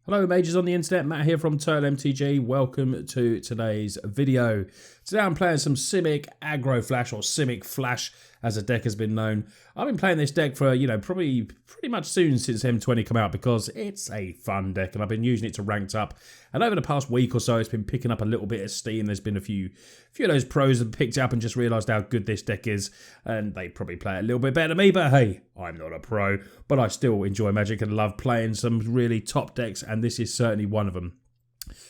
Hello majors on the internet, Matt here from Turtle MTG. Welcome to today's video. Today I'm playing some Simic Aggro Flash, or Simic Flash as the deck has been known. I've been playing this deck for, probably pretty much soon since M20 come out because it's a fun deck and I've been using it to ranked up. And over the past week or so it's been picking up a little bit of steam. There's been a few of those pros that picked it up and just realised how good this deck is. And they probably play it a little bit better than me, but hey, I'm not a pro. But I still enjoy Magic and love playing some really top decks, and this is certainly one of them.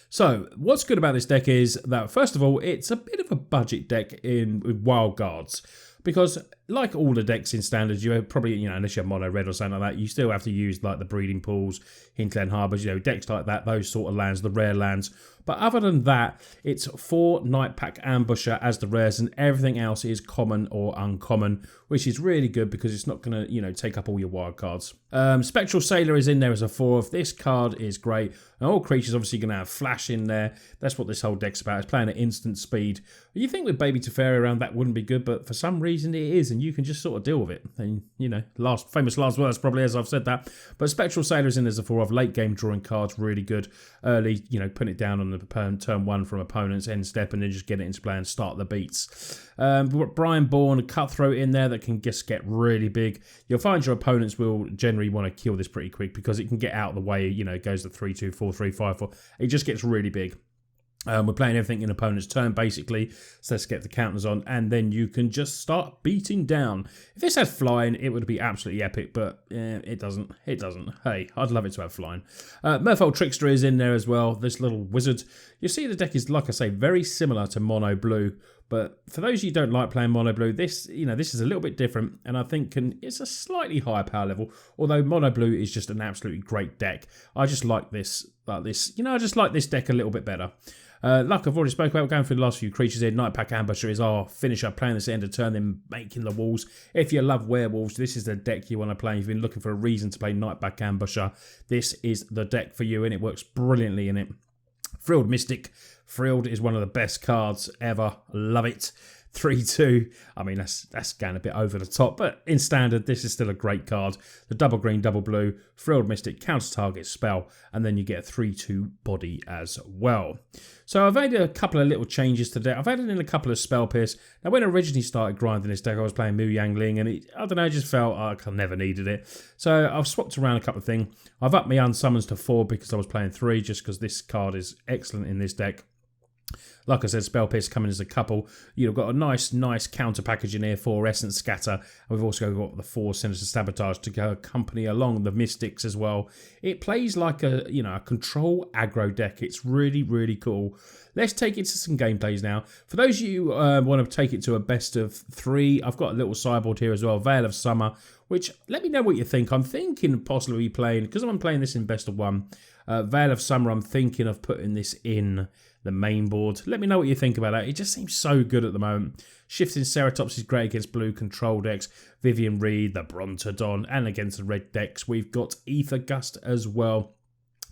So, what's good about this deck is that, first of all, it's a bit of a budget deck with wild cards. Because, like all the decks in Standard, you probably, unless you're mono red or something like that, you still have to use, like, the Breeding Pools, Hinterland Harbours, decks like that, those sort of lands, the rare lands. But other than that, it's 4 Night Pack Ambusher as the rares, and everything else is common or uncommon, which is really good because it's not going to, take up all your wild cards. Spectral Sailor is in there as a 4th. This card is great. And all creatures obviously going to have Flash in there. That's what this whole deck's about. It's playing at instant speed. You think with Baby Teferi around that wouldn't be good, but for some reason it is, and you can just sort of deal with it. And, famous last words probably as I've said that. But Spectral Sailor is in as a 4 of late game drawing cards, really good. Early, putting it down on the turn 1 from opponent's end step and then just get it into play and start the beats. We've got Brian Bourne, a Cutthroat in there that can just get really big. You'll find your opponents will generally want to kill this pretty quick because it can get out of the way. It goes to 3-2, 4-3, 5-4. It just gets really big. We're playing everything in opponent's turn, basically, so let's get the counters on, and then you can just start beating down. If this had flying, it would be absolutely epic, but it doesn't. It doesn't. Hey, I'd love it to have flying. Merfolk Trickster is in there as well, this little wizard. You see the deck is, like I say, very similar to Mono Blue, but for those of you who don't like playing Mono Blue, this is a little bit different, and I think it's a slightly higher power level, although Mono Blue is just an absolutely great deck. I just like this, I just like this deck a little bit better. Like I've already spoken about, we're going through the last few creatures here. Night Pack Ambusher is our finisher, playing this at end of turn, then making the walls. If you love werewolves, this is the deck you want to play. If you've been looking for a reason to play Night Pack Ambusher, this is the deck for you, and it works brilliantly in it. Frilled Mystic. Frilled is one of the best cards ever. Love it. 3-2. I mean, that's going a bit over the top, but in Standard, this is still a great card. The double green, double blue, Frilled Mystic, counter target spell, and then you get a 3-2 body as well. So I've added a couple of little changes to the deck. I've added in a couple of Spell Pierce. Now, when I originally started grinding this deck, I was playing Mu Yangling, and I don't know, I just felt I never needed it. So I've swapped around a couple of things. I've upped my unsummons to 4 because I was playing 3, just because this card is excellent in this deck. Like I said, Spell Pierce coming as a couple. You've got a nice counter package in here for Essence Scatter. And we've also got the 4 Sinister Sabotage to go accompany along the Mystics as well. It plays like a control aggro deck. It's really, really cool. Let's take it to some gameplays now. For those of you who want to take it to a best of 3, I've got a little sideboard here as well, Veil of Summer, which, let me know what you think. I'm thinking possibly playing, because I'm playing this in best of 1, Veil of Summer, I'm thinking of putting this in the main board. Let me know what you think about that. It just seems so good at the moment. Shifting Ceratops is great against blue control decks. Vivian Reed, the Brontodon, and against the red decks, we've got Ether Gust as well.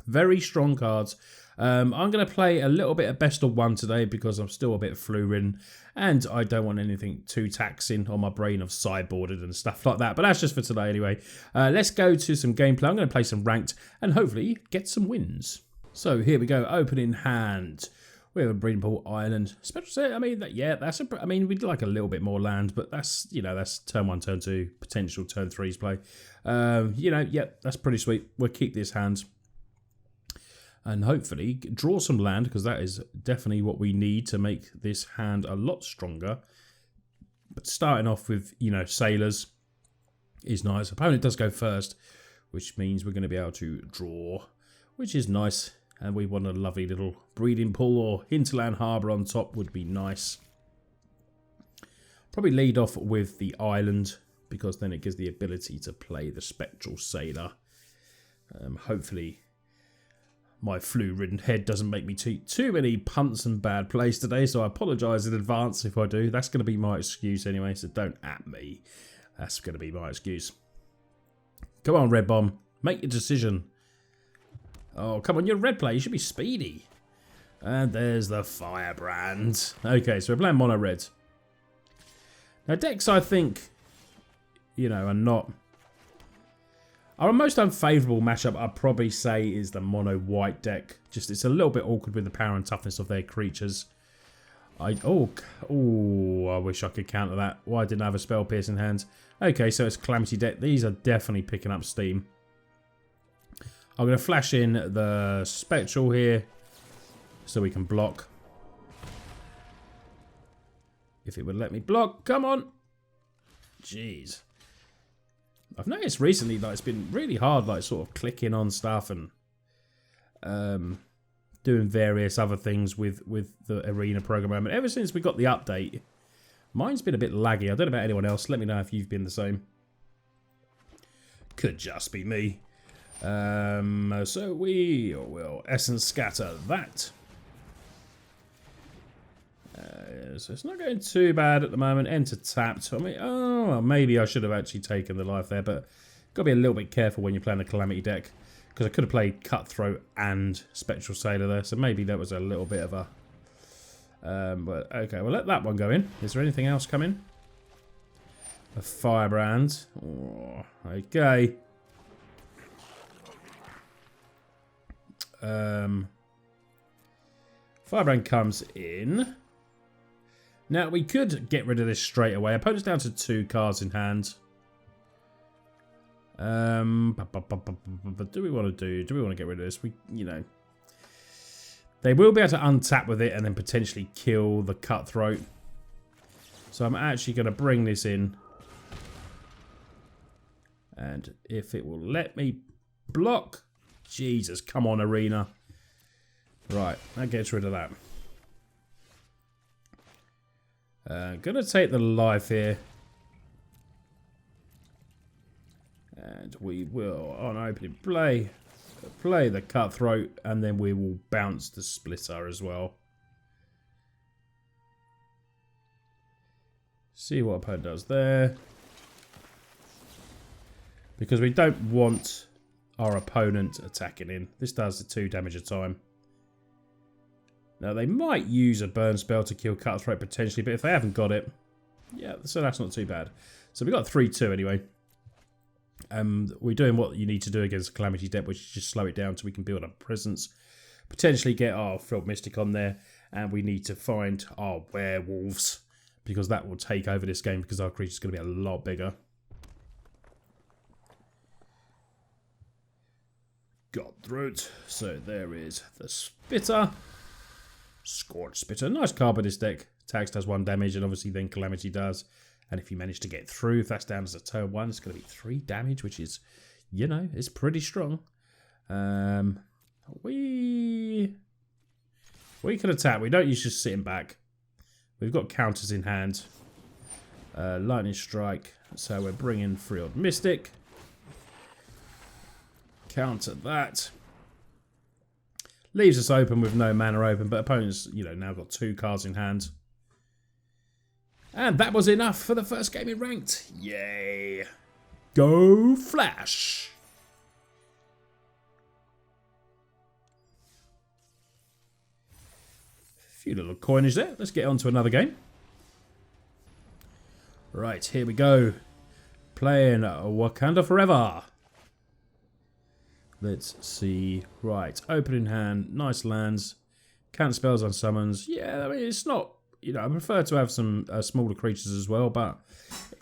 Very strong cards. I'm going to play a little bit of best of 1 today because I'm still a bit flu-ridden and I don't want anything too taxing on my brain of sideboarded and stuff like that. But that's just for today anyway. Let's go to some gameplay. I'm going to play some ranked and hopefully get some wins. So here we go. Opening hand. We have a Breeding Pool Island. We'd like a little bit more land, but that's turn 1, turn 2, potential turn 3's play. That's pretty sweet. We'll keep this hand. And hopefully draw some land, because that is definitely what we need to make this hand a lot stronger. But starting off with, Sailors is nice. Opponent does go first, which means we're going to be able to draw, which is nice. And we want a lovely little Breeding Pool or Hinterland Harbour on top would be nice. Probably lead off with the Island, because then it gives the ability to play the Spectral Sailor. Hopefully my flu-ridden head doesn't make me too many punts and bad plays today, so I apologise in advance if I do. That's going to be my excuse anyway, so don't at me. That's going to be my excuse. Come on, Red Bomb. Make your decision. Oh, come on, you're a red player. You should be speedy. And there's the Firebrand. Okay, so we're playing mono red. Now, decks, I think, are not Our most unfavourable matchup, I'd probably say, is the mono white deck. Just it's a little bit awkward with the power and toughness of their creatures. I wish I could counter that. Why didn't I have a spell pierce in hand? Okay, so it's Calamity deck. These are definitely picking up steam. I'm going to flash in the Spectral here so we can block. If it would let me block, come on. Jeez. I've noticed recently that it's been really hard, like sort of clicking on stuff and doing various other things with the Arena program. And ever since we got the update, mine's been a bit laggy. I don't know about anyone else. Let me know if you've been the same. Could just be me. So we will Essence Scatter that. So it's not going too bad at the moment. Enter tapped. I mean, oh, maybe I should have actually taken the life there, but got to be a little bit careful when you're playing the Calamity deck, because I could have played Cutthroat and Spectral Sailor there, so maybe that was a little bit of a... but okay, we'll let that one go in. Is there anything else coming? A Firebrand. Oh, okay. Firebrand comes in. Now, we could get rid of this straight away. Opponent's down to 2 cards in hand. But do we want to get rid of this? They will be able to untap with it and then potentially kill the Cutthroat. So I'm actually going to bring this in. And if it will let me block... Jesus, come on, Arena. Right, that gets rid of that. Gonna take the life here. And we will, on opening play the Cutthroat, and then we will bounce the Splitter as well. See what opponent does there. Because we don't want our opponent attacking in. This does the 2 damage a time. Now, they might use a burn spell to kill Cutthroat potentially, but if they haven't got it, yeah, so that's not too bad. So we got 3-2 anyway. We're doing what you need to do against a Calamity deck, which is just slow it down so we can build up presence. Potentially get our Frilled Mystic on there, and we need to find our werewolves, because that will take over this game, because our creature's going to be a lot bigger. Cutthroat. So there is the Spitter. Scorch Spitter. Nice card by this deck. Tax does 1 damage, and obviously then Calamity does. And if you manage to get through, if that's down as a turn 1, it's going to be 3 damage, which is, you know, it's pretty strong. We can attack. We don't use just sitting back. We've got counters in hand. Lightning Strike. So we're bringing Frilled Mystic. Counter that. Leaves us open with no mana open, but opponents, you know, now got 2 cards in hand. And that was enough for the first game in Ranked. Yay. Go Flash. A few little coinage there. Let's get on to another game. Right, here we go. Playing Wakanda Forever. Let's see. Right, opening hand, nice lands, counter spells on summons. Yeah, I mean, it's not, you know, I prefer to have some smaller creatures as well, but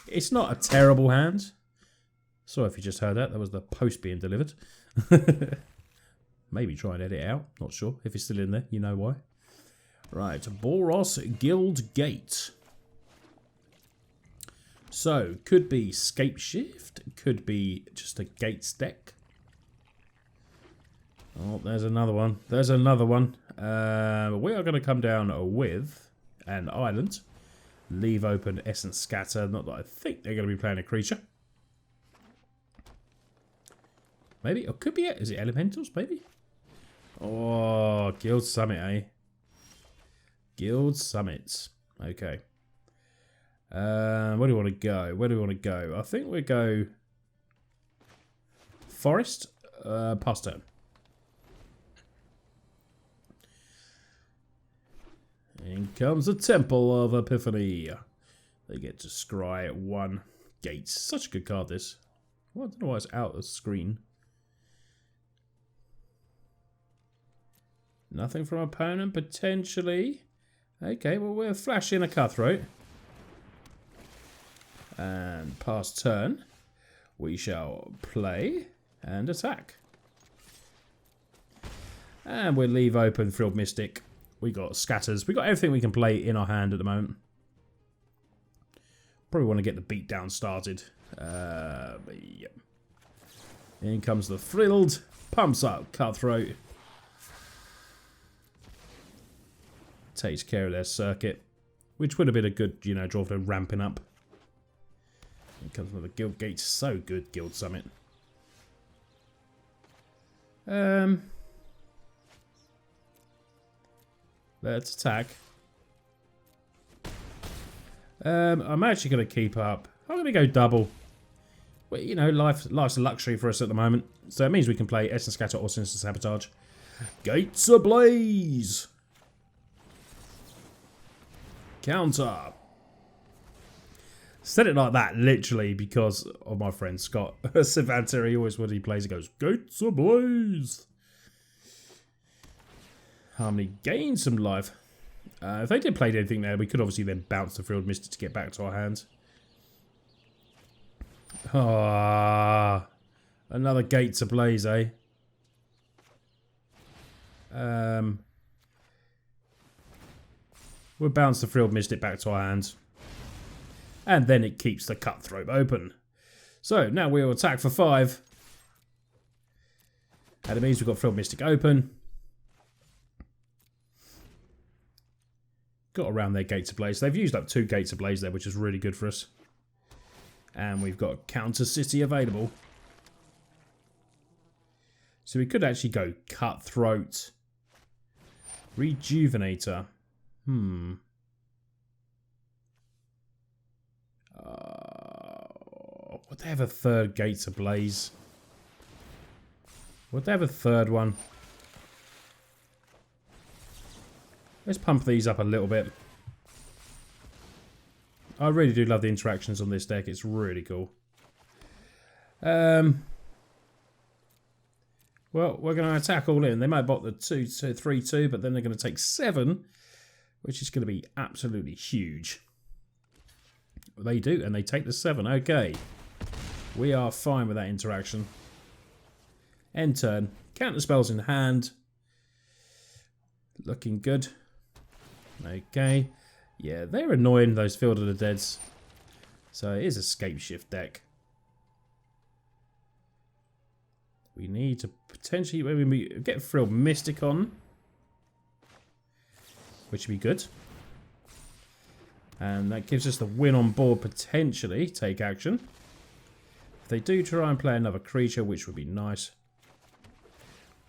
it's not a terrible hand. Sorry if you just heard that. That was the post being delivered. Maybe try and edit it out. Not sure. If it's still in there, you know why. Right, Boros Guild Gate. So, could be Scapeshift. Could be just a Gates deck. Oh, there's another one. There's another one. We are going to come down with an island. Leave open Essence Scatter. Not that I think they're going to be playing a creature. Maybe. It could be it. Is it Elementals? Maybe. Oh, Guild Summit, eh? Guild Summits. Okay. Where do we want to go? Where do we want to go? I think we go Forest. Pass turn. In comes the Temple of Epiphany. They get to scry 1 gates. Such a good card, this. Well, I don't know why it's out of the screen. Nothing from opponent, potentially. Okay, well, we'll flash in a Cutthroat. And pass turn. We shall play and attack. And we'll leave open Frilled Mystic. We got Scatters. We got everything we can play in our hand at the moment. Probably want to get the beatdown started. But yeah. In comes the Frilled. Pumps up Cutthroat. Takes care of their circuit. Which would have been a good, you know, draw for them ramping up. In comes another Guild Gate. So good, Guild Summit. Let's attack. I'm actually going to keep up. I'm going to go double. Well, you know, life's a luxury for us at the moment. So it means we can play Essence Scatter or Sinister Sabotage. Gates ablaze! Counter. Said it like that, literally, because of my friend Scott. Savanta, he always, when he plays, he goes, Gates ablaze! Harmony gains some life. If they did play anything there, we could obviously then bounce the Frilled Mystic to get back to our hands. Ah, another Gates ablaze, eh? We'll bounce the Frilled Mystic back to our hands. And then it keeps the Cutthroat open. So, now we'll attack for 5. And it means we've got Frilled Mystic open. Got around their Gates Ablaze. They've used up 2 Gates Ablaze there, which is really good for us. And we've got Counter City available. So we could actually go Cutthroat. Rejuvenator. Would they have a 3rd Gates Ablaze? Would they have a 3rd one? Let's pump these up a little bit. I really do love the interactions on this deck. It's really cool. Well, we're going to attack all in. They might bot the 2-3-2, but then they're going to take 7, which is going to be absolutely huge. They do, and they take the 7. Okay. We are fine with that interaction. End turn. Counter spells in hand. Looking good. Okay. Yeah, they're annoying, those Field of the Deads. So it is a Scapeshift deck. We need to potentially maybe get Frilled Mystic on. Which would be good. And that gives us the win on board, potentially. Take action. If they do try and play another creature, which would be nice.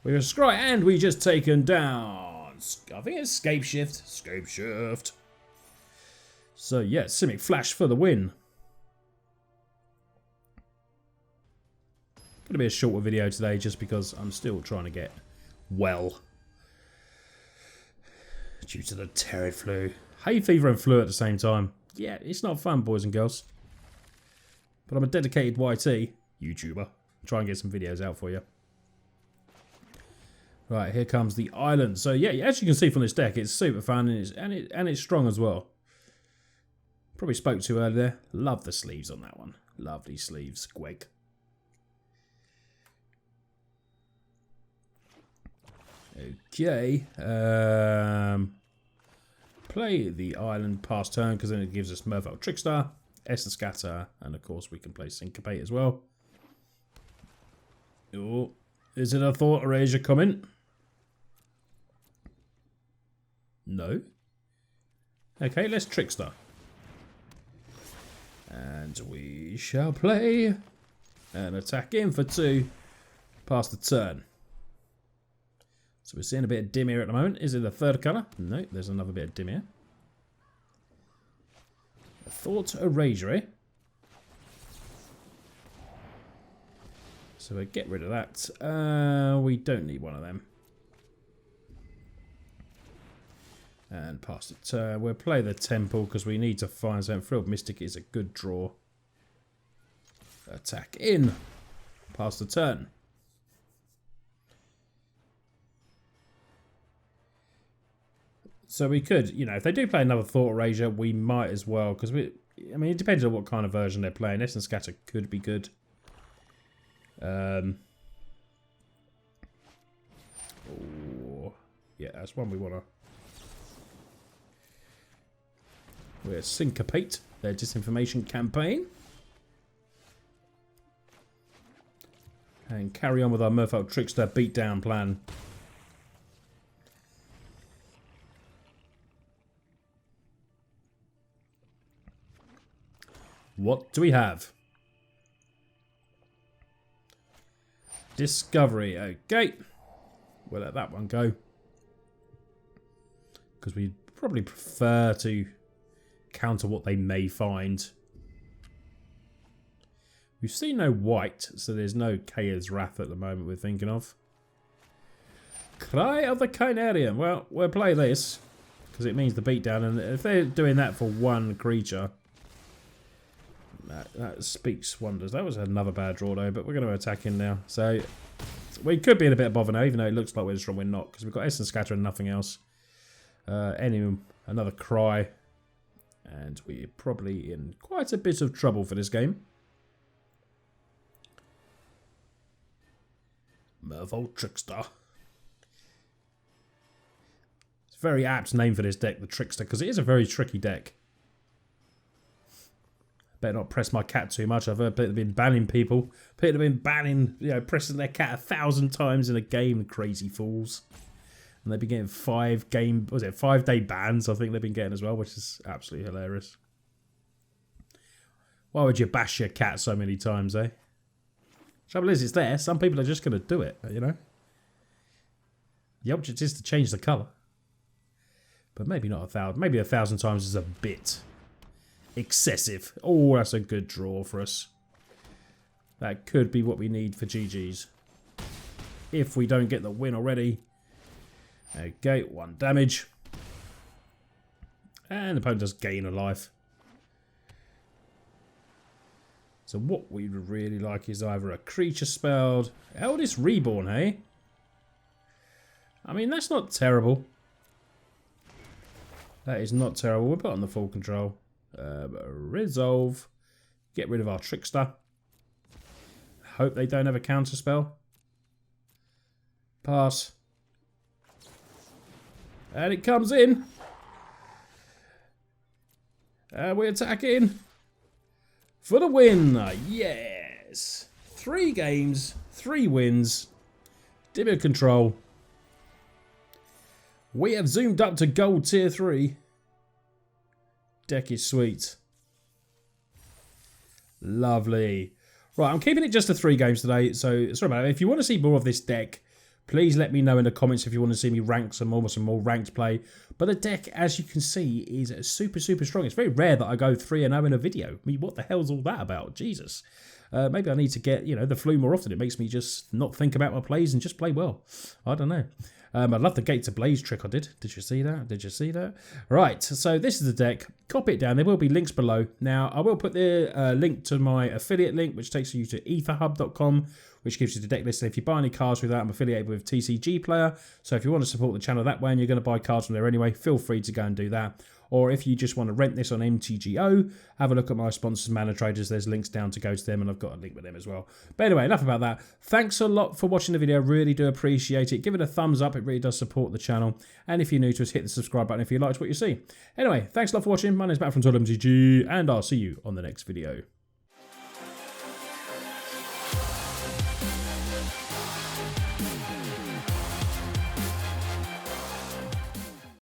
We're a scry, and we just taken down. I think it's Scapeshift. Scapeshift. So yeah, Simic Flash for the win. Gonna be a shorter video today just because I'm still trying to get well. Due to the Terrid flu. Hay fever and flu at the same time. Yeah, it's not fun, boys and girls. But I'm a dedicated YT YouTuber. Try and get some videos out for you. Right, here comes the island. So yeah, as you can see from this deck, it's super fun and it's strong as well. Probably spoke to earlier. Love the sleeves on that one. Lovely sleeves, Gweg. Okay. Play the island past turn because then it gives us Merfolk Trickstar, Essence Scatter, and of course we can play Syncopate as well. Oh, is it a Thought Erasure comment? No. Okay, let's Trickstar. And we shall play and attack in for 2 past the turn. So we're seeing a bit of Dimir at the moment. Is it a 3rd colour? No, there's another bit of Dimir. A Thought Erasure, eh? So we'll get rid of that. We don't need one of them. And past the turn. We'll play the Temple because we need to find something. Frilled Mystic is a good draw. Attack in. Pass the turn. So we could, you know, if they do play another Thought Erasure, we might as well, because I mean, it depends on what kind of version they're playing. Essence Scatter could be good. Oh, yeah, that's one we want to. We'll syncopate their disinformation campaign. And carry on with our Merfolk Trickster beatdown plan. What do we have? Discovery. Okay. We'll let that one go. Because we probably prefer to counter what they may find. We've seen no white, so there's no Kaya's Wrath at the moment we're thinking of. Cry of the Kynarian. Well, we'll play this. Because it means the beatdown. And if they're doing that for one creature... That speaks wonders. That was another bad draw though, but we're going to attack in now. So we could be in a bit of bother now, even though it looks like we're strong, we're not, because we've got Essence Scatter and nothing else. Another Cry, and we're probably in quite a bit of trouble for this game. Merfolk Trickster. It's a very apt name for this deck, the Trickster, because it is a very tricky deck. Better not press my cat too much. I've heard people have been banning people. People have been banning, you know, pressing their cat 1,000 times in a game, crazy fools. And they've been getting 5-day bans, I think they've been getting as well, which is absolutely hilarious. Why would you bash your cat so many times, eh? Trouble is, it's there. Some people are just going to do it, you know. The object is to change the colour. But maybe not 1,000. Maybe 1,000 times is a bit... excessive. Oh, that's a good draw for us. That could be what we need for GG's. If we don't get the win already. Okay, 1 damage. And the opponent does gain a life. So what we would really like is either a creature spelled. Eldest Reborn, hey? I mean, that's not terrible. That is not terrible. We'll put on the full control. Resolve. Get rid of our Trickster. Hope they don't have a counter spell. Pass. And it comes in. And we attack in. For the win. Yes. 3 games. 3 wins. Dimir control. We have zoomed up to gold tier 3. Deck is sweet. Lovely. Right, I'm keeping it just to 3 games today, so sorry about it. If you want to see more of this deck, please let me know in the comments if you want to see me rank some more ranked play. But the deck, as you can see, is super, super strong. It's very rare that I go 3-0 in a video. I mean, what the hell's all that about? Jesus. Maybe I need to get, you know, the flu more often. It makes me just not think about my plays and just play well. I don't know. I love the Gates of Blaze trick I did. Did you see that? Did you see that? Right, so this is the deck. Copy it down. There will be links below. Now, I will put the link to my affiliate link, which takes you to etherhub.com, which gives you the deck list. And if you buy any cards with that, I'm affiliated with TCG Player. So if you want to support the channel that way and you're going to buy cards from there anyway, feel free to go and do that. Or if you just want to rent this on MTGO, have a look at my sponsors, Mana Traders. There's links down to go to them, and I've got a link with them as well. But anyway, enough about that. Thanks a lot for watching the video. Really do appreciate it. Give it a thumbs up. It really does support the channel. And if you're new to us, hit the subscribe button if you liked what you see. Anyway, thanks a lot for watching. My name's Matt from MTG, and I'll see you on the next video.